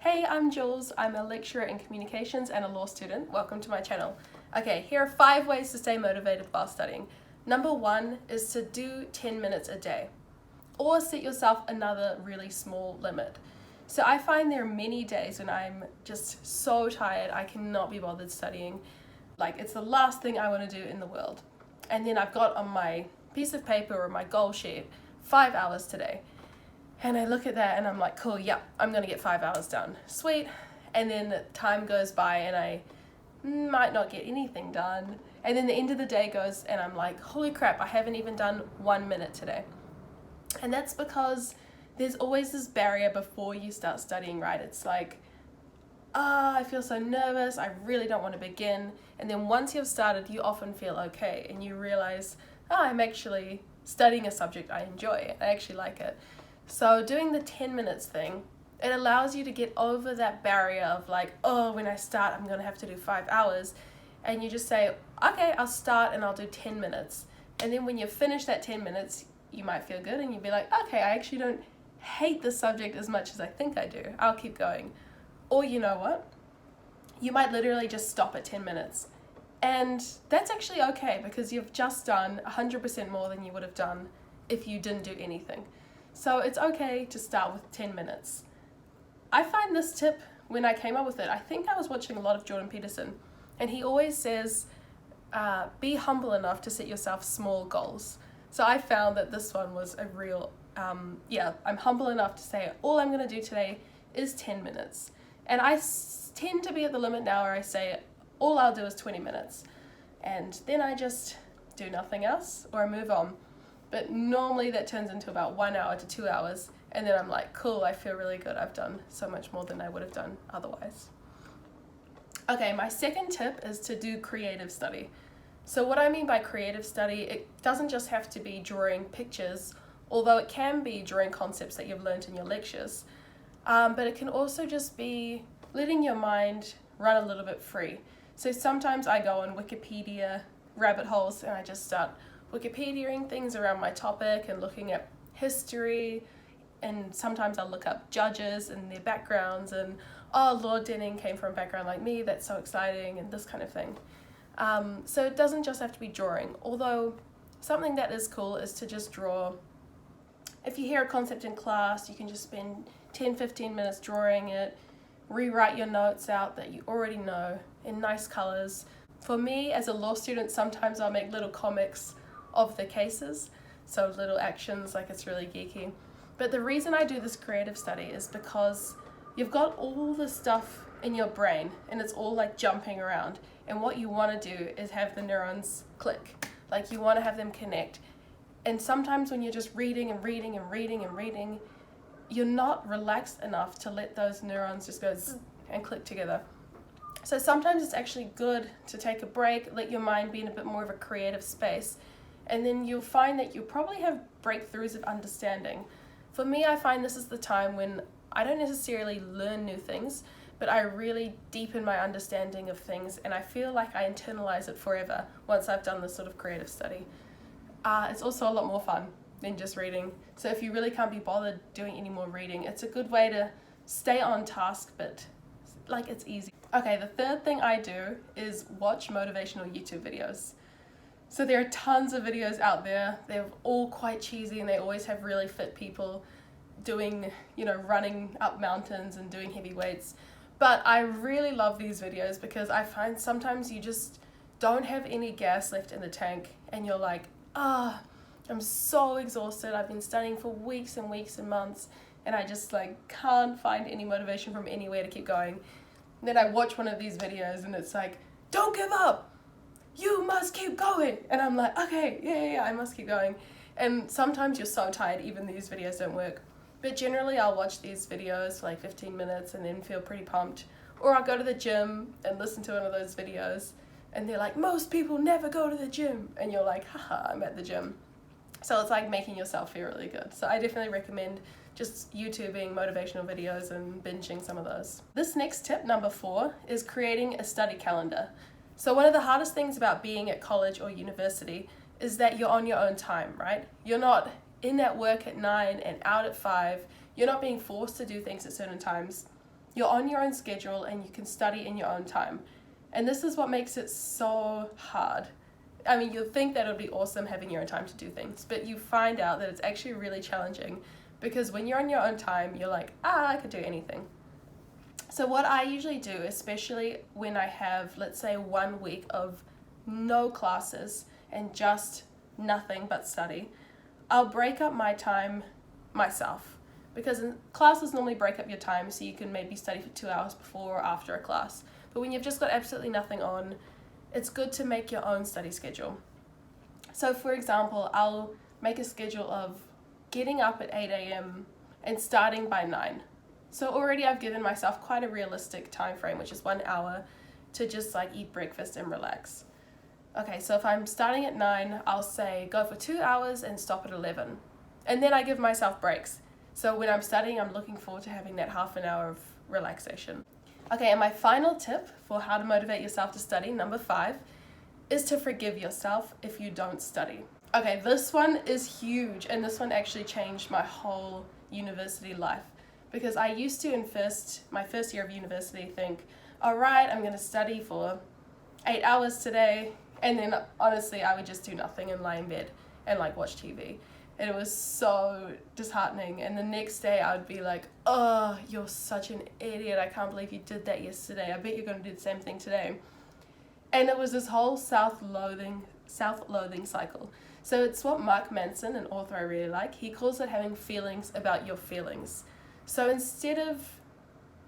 Hey, I'm Jules. I'm a lecturer in communications and a law student. Welcome to my channel. Okay, here are 5 ways to stay motivated while studying. Number 1 is to do 10 minutes a day, or set yourself another really small limit. So I find there are many days when I'm just so tired I cannot be bothered studying. Like, it's the last thing I want to do in the world. And then I've got on my piece of paper or my goal sheet 5 hours today. And I look at that and I'm like, cool, yep, I'm gonna get 5 hours done. Sweet. And then time goes by and I might not get anything done. And then the end of the day goes and I'm like, holy crap, I haven't even done 1 minute today. And that's because there's always this barrier before you start studying, right? It's like, I feel so nervous, I really don't want to begin. And then once you've started, you often feel okay and you realize, I'm actually studying a subject I enjoy. I actually like it. So doing the 10 minutes thing, it allows you to get over that barrier of like, oh, when I start, I'm going to have to do 5 hours. And you just say, okay, I'll start and I'll do 10 minutes. And then when you finish that 10 minutes, you might feel good and you'll be like, okay, I actually don't hate the subject as much as I think I do. I'll keep going. Or you know what? You might literally just stop at 10 minutes. And that's actually okay because you've just done 100% more than you would have done if you didn't do anything. So it's okay to start with 10 minutes. I find this tip, when I came up with it, I think I was watching a lot of Jordan Peterson, and he always says, be humble enough to set yourself small goals. So I found that this one was a real, I'm humble enough to say, all I'm gonna do today is 10 minutes. And I tend to be at the limit now where I say, all I'll do is 20 minutes. And then I just do nothing else or I move on. But normally that turns into about 1 hour to 2 hours, and then I'm like, cool, I feel really good. I've done so much more than I would have done otherwise. Okay, my second tip is to do creative study. So what I mean by creative study, it doesn't just have to be drawing pictures, although it can be drawing concepts that you've learned in your lectures. But it can also just be letting your mind run a little bit free. So sometimes I go on Wikipedia rabbit holes and I just start Wikipediaing things around my topic and looking at history, and sometimes I'll look up judges and their backgrounds and, oh, Lord Denning came from a background like me, that's so exciting, and this kind of thing. So it doesn't just have to be drawing, although something that is cool is to just draw. If you hear a concept in class, you can just spend 10-15 minutes drawing it, rewrite your notes out that you already know in nice colors. For me, as a law student, sometimes I'll make little comics of the cases, so little actions, like it's really geeky. But the reason I do this creative study is because you've got all the stuff in your brain and it's all like jumping around, and what you want to do is have the neurons click, like you want to have them connect. And sometimes when you're just reading and reading and reading and reading, you're not relaxed enough to let those neurons just go and click together. So sometimes it's actually good to take a break, let your mind be in a bit more of a creative space, and then you'll find that you'll probably have breakthroughs of understanding. For me, I find this is the time when I don't necessarily learn new things, but I really deepen my understanding of things, and I feel like I internalize it forever once I've done this sort of creative study. It's also a lot more fun than just reading. So if you really can't be bothered doing any more reading, it's a good way to stay on task, but like it's easy. Okay, the third thing I do is watch motivational YouTube videos. So there are tons of videos out there. They're all quite cheesy and they always have really fit people doing, running up mountains and doing heavy weights. But I really love these videos because I find sometimes you just don't have any gas left in the tank and you're like, I'm so exhausted. I've been studying for weeks and weeks and months and I just can't find any motivation from anywhere to keep going. And then I watch one of these videos and it's like, don't give up. You must keep going. And I'm like, okay, yeah, I must keep going. And sometimes you're so tired, even these videos don't work. But generally I'll watch these videos for 15 minutes and then feel pretty pumped. Or I'll go to the gym and listen to one of those videos and they're like, most people never go to the gym. And you're like, haha, I'm at the gym. So it's like making yourself feel really good. So I definitely recommend just YouTubing motivational videos and binging some of those. This next tip, number 4, is creating a study calendar. So one of the hardest things about being at college or university is that you're on your own time, right? You're not in at work at 9 and out at 5. You're not being forced to do things at certain times. You're on your own schedule and you can study in your own time. And this is what makes it so hard. I mean, you'd think that it would be awesome having your own time to do things, but you find out that it's actually really challenging, because when you're on your own time, you're like, I could do anything. So what I usually do, especially when I have, let's say, 1 week of no classes and just nothing but study, I'll break up my time myself. Because classes normally break up your time, so you can maybe study for 2 hours before or after a class. But when you've just got absolutely nothing on, it's good to make your own study schedule. So for example, I'll make a schedule of getting up at 8 a.m. and starting by 9. So already I've given myself quite a realistic time frame, which is 1 hour, to just like eat breakfast and relax. Okay, so if I'm starting at 9, I'll say go for 2 hours and stop at 11. And then I give myself breaks. So when I'm studying, I'm looking forward to having that half an hour of relaxation. Okay, and my final tip for how to motivate yourself to study, number 5, is to forgive yourself if you don't study. Okay, this one is huge, and this one actually changed my whole university life. Because I used to, in my first year of university, think, all right, I'm going to study for 8 hours today, and then honestly, I would just do nothing and lie in bed and like watch TV. And it was so disheartening. And the next day I would be like, oh, you're such an idiot. I can't believe you did that yesterday. I bet you're going to do the same thing today. And it was this whole self-loathing cycle. So it's what Mark Manson, an author I really like, he calls it having feelings about your feelings. So instead of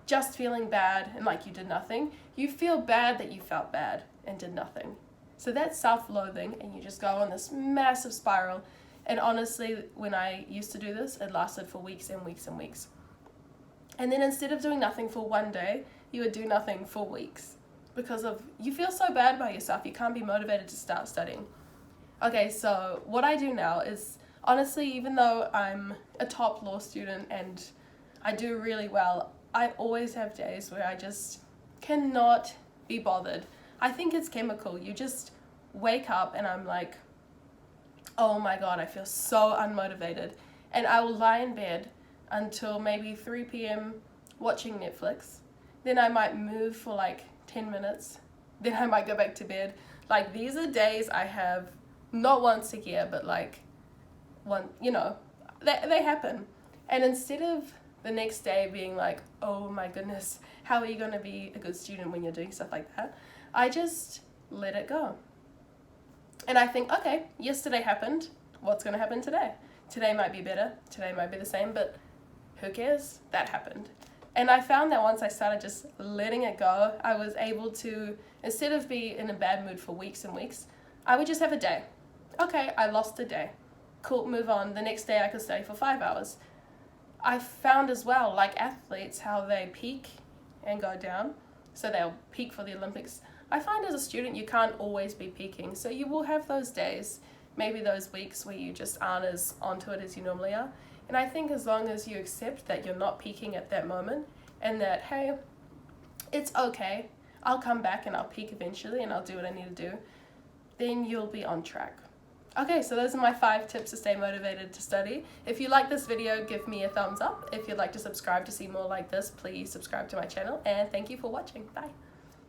just feeling bad and like you did nothing, you feel bad that you felt bad and did nothing. So that's self-loathing, and you just go on this massive spiral. And honestly, when I used to do this, it lasted for weeks and weeks and weeks. And then instead of doing nothing for 1 day, you would do nothing for weeks. Because you feel so bad about yourself, you can't be motivated to start studying. Okay, so what I do now is, honestly, even though I'm a top law student and I do really well, I always have days where I just cannot be bothered. I think it's chemical. You just wake up and I'm like, oh my god, I feel so unmotivated. And I will lie in bed until maybe 3 p.m. watching Netflix. Then I might move for like 10 minutes. Then I might go back to bed. Like, these are days I have not once a year, but like they happen. And instead of the next day being like, oh my goodness, how are you going to be a good student when you're doing stuff like that? I just let it go. And I think, okay, yesterday happened. What's going to happen today? Today might be better. Today might be the same, but who cares? That happened. And I found that once I started just letting it go, I was able to, instead of be in a bad mood for weeks and weeks, I would just have a day. Okay, I lost a day. Cool, move on. The next day I could study for 5 hours. I found as well, like athletes, how they peak and go down. So they'll peak for the Olympics. I find as a student you can't always be peaking. So you will have those days, maybe those weeks where you just aren't as onto it as you normally are. And I think as long as you accept that you're not peaking at that moment, and that, hey, it's okay, I'll come back and I'll peak eventually and I'll do what I need to do, then you'll be on track. Okay, so those are my 5 tips to stay motivated to study. If you like this video, give me a thumbs up. If you'd like to subscribe to see more like this, please subscribe to my channel. And thank you for watching. Bye.